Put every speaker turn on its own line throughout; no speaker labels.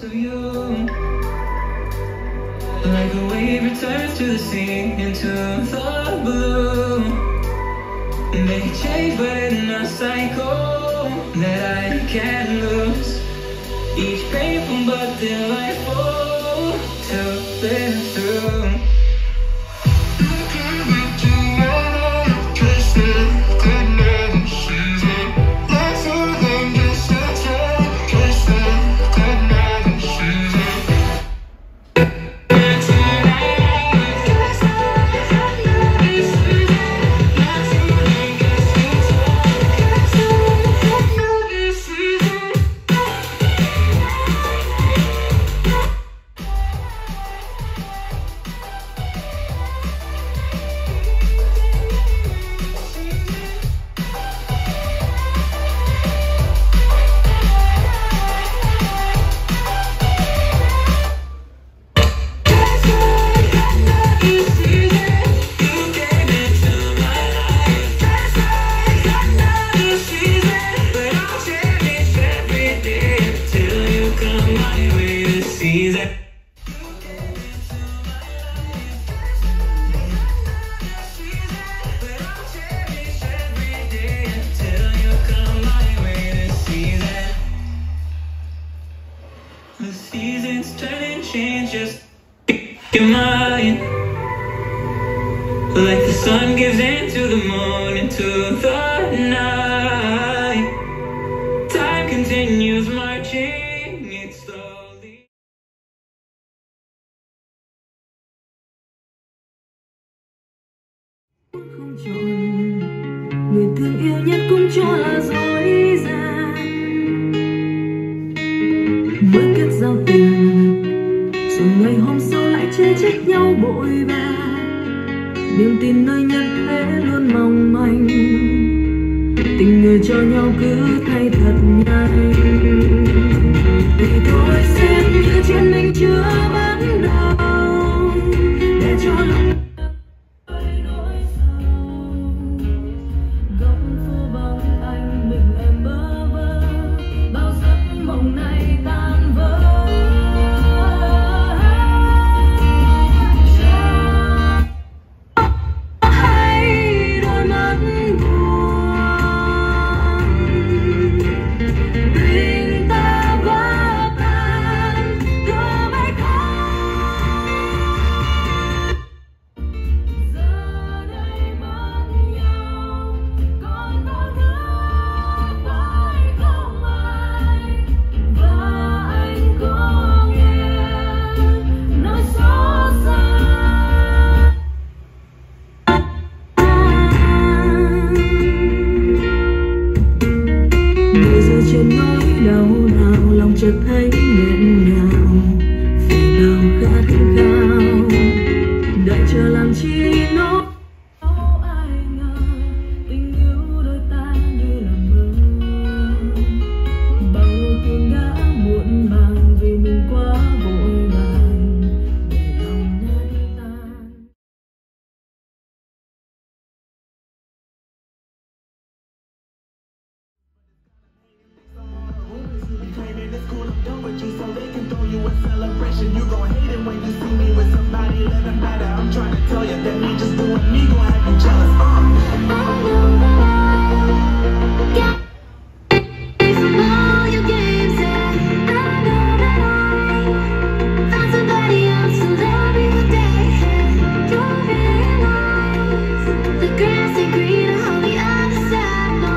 To you, like a wave returns to the sea, into the blue. They change, but in a cycle that I can't lose. Each painful but delightful to live through. The seasons turn and change, just your mind. Like the sun gives into the moon, into the night. Time continues marching, it's slowly.
Không chọn người thương yêu nhất cũng cho là dối gian. Mới kết giao tình, rồi ngày hôm sau lại chê trách nhau bội bạc. Niềm tin nơi nhân thế luôn mong manh, tình người cho nhau cứ thay thật nhanh. Thì thôi xem như chuyện mình chưa bắt đầu, để cho lòng Ngày giờ trên nỗi đau nào lòng chợt thấy nghẹn ngào, vì bao khát khao đợi chờ làm chi nó. Ai ngờ tình yêu đôi ta như là mơ, bao yêu thương đã muộn màng vì mình quá vội vàng để lòng nát tan.
Claiming it's cool, I'm done with you, so they can throw you a celebration. You gon' hate it when you see me with somebody living better. I'm trying to tell you that me just doing me gon' have you jealous. I know that I got from all your games, and I know that I found somebody else to love you day. You'll realize the grass ain't greener on the other side, no.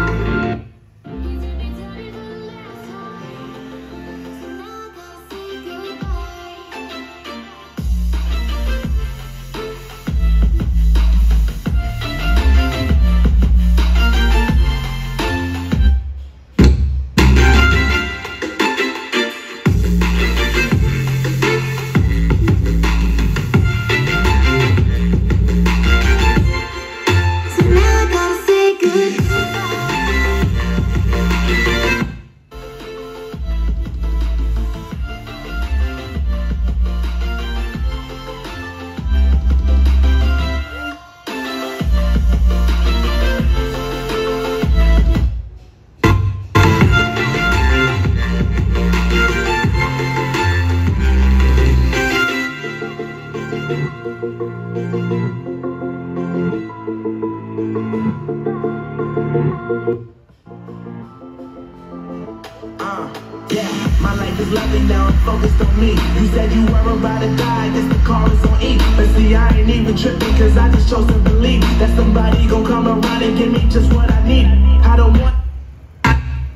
Yeah, my life is lovely now, I'm focused on me. You said you were about to die, guess the car is on E. But see, I ain't even tripping, cause I just chose to believe that somebody gon' come around and give me just what I need. I don't want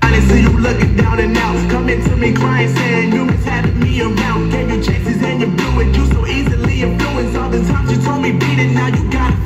I see you looking down and out, coming to me crying, saying you miss having me around. Gave you chances and you blew it, you so easily influenced. All the times you told me beat it, now you gotta